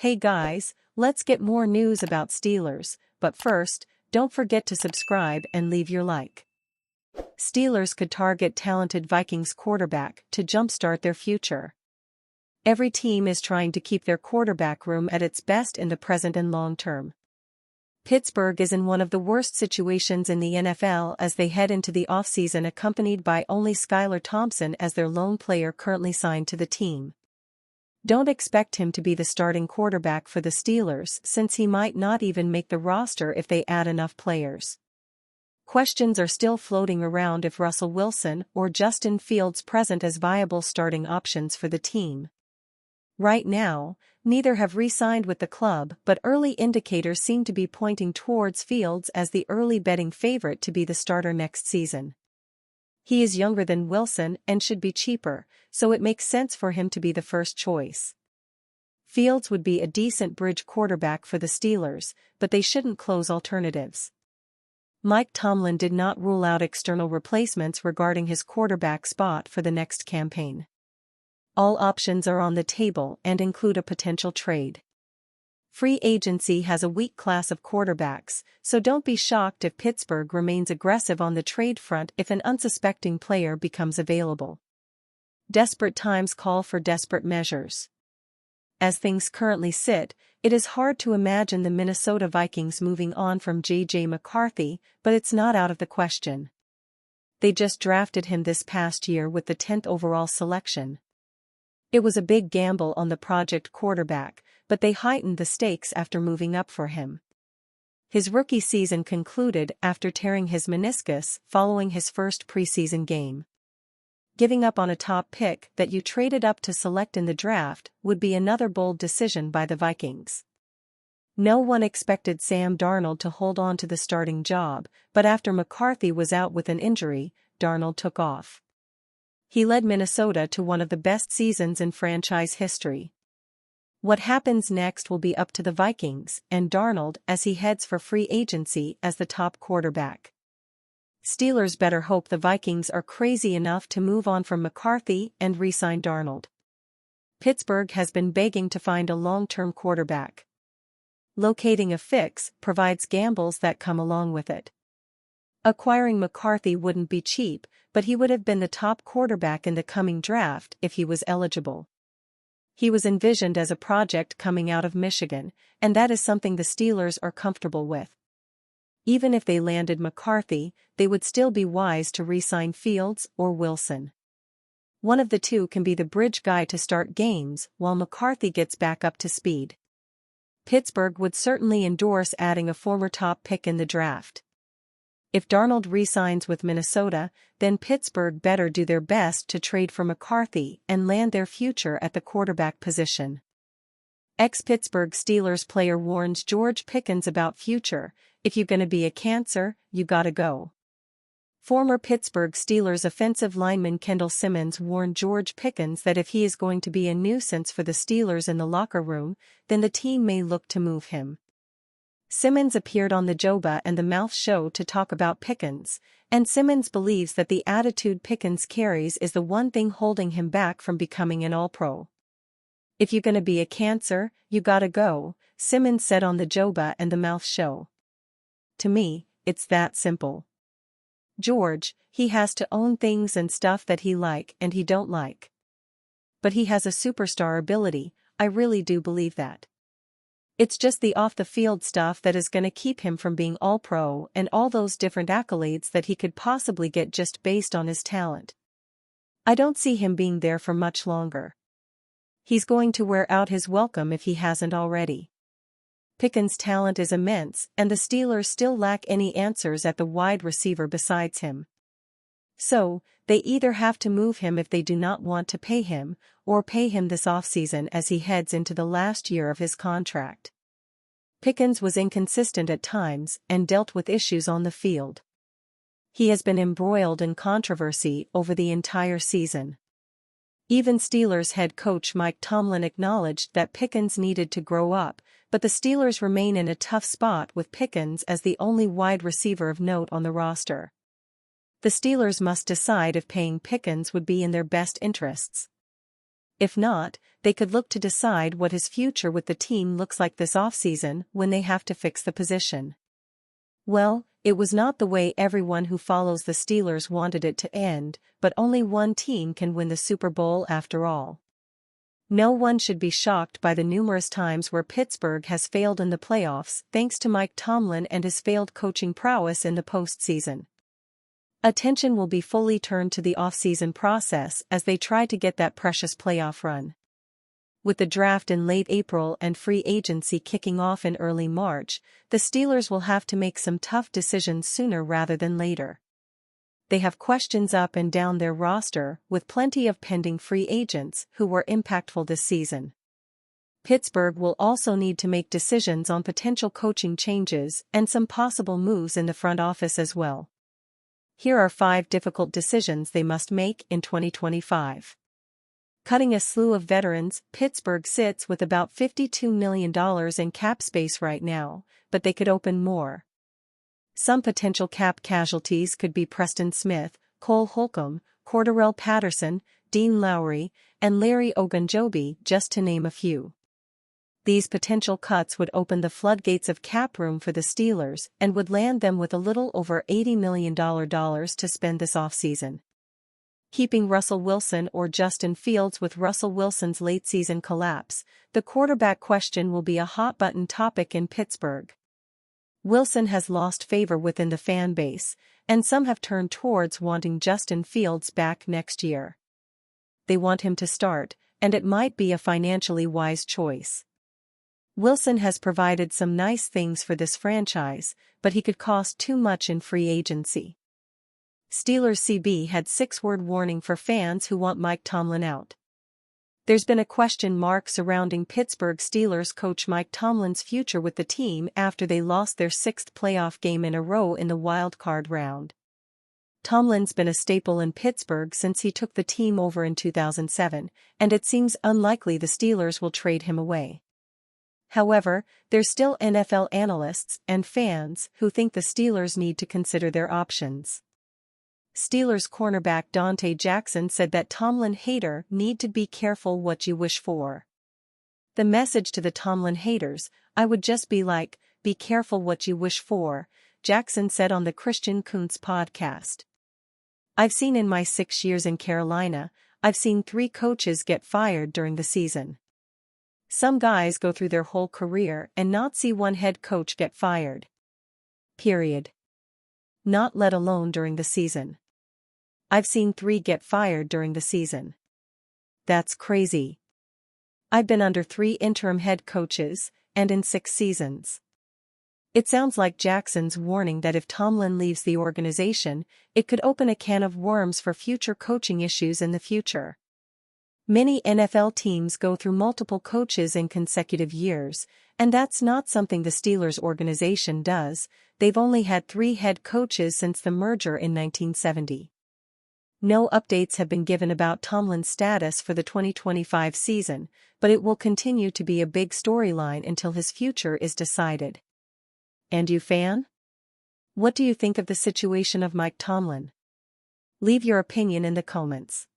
Hey guys, let's get more news about Steelers, but first, don't forget to subscribe and leave your like. Steelers could target talented Vikings quarterback to jumpstart their future. Every team is trying to keep their quarterback room at its best in the present and long term. Pittsburgh is in one of the worst situations in the NFL as they head into the offseason accompanied by only Skylar Thompson as their lone player currently signed to the team. Don't expect him to be the starting quarterback for the Steelers since he might not even make the roster if they add enough players. Questions are still floating around if Russell Wilson or Justin Fields present as viable starting options for the team. Right now, neither have re-signed with the club, but early indicators seem to be pointing towards Fields as the early betting favorite to be the starter next season. He is younger than Wilson and should be cheaper, so it makes sense for him to be the first choice. Fields would be a decent bridge quarterback for the Steelers, but they shouldn't close alternatives. Mike Tomlin did not rule out external replacements regarding his quarterback spot for the next campaign. All options are on the table and include a potential trade. Free agency has a weak class of quarterbacks, so don't be shocked if Pittsburgh remains aggressive on the trade front if an unsuspecting player becomes available. Desperate times call for desperate measures. As things currently sit, it is hard to imagine the Minnesota Vikings moving on from J.J. McCarthy, but it's not out of the question. They just drafted him this past year with the 10th overall selection. It was a big gamble on the project quarterback, but they heightened the stakes after moving up for him. His rookie season concluded after tearing his meniscus following his first preseason game. Giving up on a top pick that you traded up to select in the draft would be another bold decision by the Vikings. No one expected Sam Darnold to hold on to the starting job, but after McCarthy was out with an injury, Darnold took off. He led Minnesota to one of the best seasons in franchise history. What happens next will be up to the Vikings and Darnold as he heads for free agency as the top quarterback. Steelers better hope the Vikings are crazy enough to move on from McCarthy and re-sign Darnold. Pittsburgh has been begging to find a long-term quarterback. Locating a fix provides gambles that come along with it. Acquiring McCarthy wouldn't be cheap, but he would have been the top quarterback in the coming draft if he was eligible. He was envisioned as a project coming out of Michigan, and that is something the Steelers are comfortable with. Even if they landed McCarthy, they would still be wise to re-sign Fields or Wilson. One of the two can be the bridge guy to start games while McCarthy gets back up to speed. Pittsburgh would certainly endorse adding a former top pick in the draft. If Darnold re-signs with Minnesota, then Pittsburgh better do their best to trade for McCarthy and land their future at the quarterback position. Ex-Pittsburgh Steelers player warns George Pickens about future, "If you gonna be a cancer, you gotta go." Former Pittsburgh Steelers offensive lineman Kendall Simmons warned George Pickens that if he is going to be a nuisance for the Steelers in the locker room, then the team may look to move him. Simmons appeared on the Joba and the Mouth show to talk about Pickens, and Simmons believes that the attitude Pickens carries is the one thing holding him back from becoming an All-Pro. "If you gonna be a cancer, you gotta go," Simmons said on the Joba and the Mouth show. To me, it's that simple. George, he has to own things and stuff that he like and he don't like. But he has a superstar ability, I really do believe that. It's just the off-the-field stuff that is gonna keep him from being All-Pro and all those different accolades that he could possibly get just based on his talent. I don't see him being there for much longer. He's going to wear out his welcome if he hasn't already. Pickens' talent is immense and the Steelers still lack any answers at the wide receiver besides him. So, they either have to move him if they do not want to pay him, or pay him this offseason as he heads into the last year of his contract. Pickens was inconsistent at times and dealt with issues on the field. He has been embroiled in controversy over the entire season. Even Steelers head coach Mike Tomlin acknowledged that Pickens needed to grow up, but the Steelers remain in a tough spot with Pickens as the only wide receiver of note on the roster. The Steelers must decide if paying Pickens would be in their best interests. If not, they could look to decide what his future with the team looks like this offseason when they have to fix the position. Well, it was not the way everyone who follows the Steelers wanted it to end, but only one team can win the Super Bowl after all. No one should be shocked by the numerous times where Pittsburgh has failed in the playoffs thanks to Mike Tomlin and his failed coaching prowess in the postseason. Attention will be fully turned to the offseason process as they try to get that precious playoff run. With the draft in late April and free agency kicking off in early March, the Steelers will have to make some tough decisions sooner rather than later. They have questions up and down their roster, with plenty of pending free agents who were impactful this season. Pittsburgh will also need to make decisions on potential coaching changes and some possible moves in the front office as well. Here are 5 difficult decisions they must make in 2025. Cutting a slew of veterans. Pittsburgh sits with about $52 million in cap space right now, but they could open more. Some potential cap casualties could be Preston Smith, Cole Holcomb, Cordarrelle Patterson, Dean Lowry, and Larry Ogunjobi, just to name a few. These potential cuts would open the floodgates of cap room for the Steelers and would land them with a little over $80 million to spend this offseason. Keeping Russell Wilson or Justin Fields. With Russell Wilson's late-season collapse, the quarterback question will be a hot-button topic in Pittsburgh. Wilson has lost favor within the fan base, and some have turned towards wanting Justin Fields back next year. They want him to start, and it might be a financially wise choice. Wilson has provided some nice things for this franchise, but he could cost too much in free agency. Steelers CB had 6-word warning for fans who want Mike Tomlin out. There's been a question mark surrounding Pittsburgh Steelers coach Mike Tomlin's future with the team after they lost their 6th playoff game in a row in the wild card round. Tomlin's been a staple in Pittsburgh since he took the team over in 2007, and it seems unlikely the Steelers will trade him away. However, there's still NFL analysts and fans who think the Steelers need to consider their options. Steelers cornerback Dante Jackson said that Tomlin hater need to be careful what you wish for. The message to the Tomlin haters, I would just be like, be careful what you wish for, Jackson said on the Christian Kuntz podcast. I've seen in my 6 years in Carolina, I've seen 3 coaches get fired during the season. Some guys go through their whole career and not see one head coach get fired. Period. Not let alone during the season. I've seen 3 get fired during the season. That's crazy. I've been under 3 interim head coaches, and in 6 seasons. It sounds like Jackson's warning that if Tomlin leaves the organization, it could open a can of worms for future coaching issues in the future. Many NFL teams go through multiple coaches in consecutive years, and that's not something the Steelers organization does. They've only had 3 head coaches since the merger in 1970. No updates have been given about Tomlin's status for the 2025 season, but it will continue to be a big storyline until his future is decided. And you, fan? What do you think of the situation of Mike Tomlin? Leave your opinion in the comments.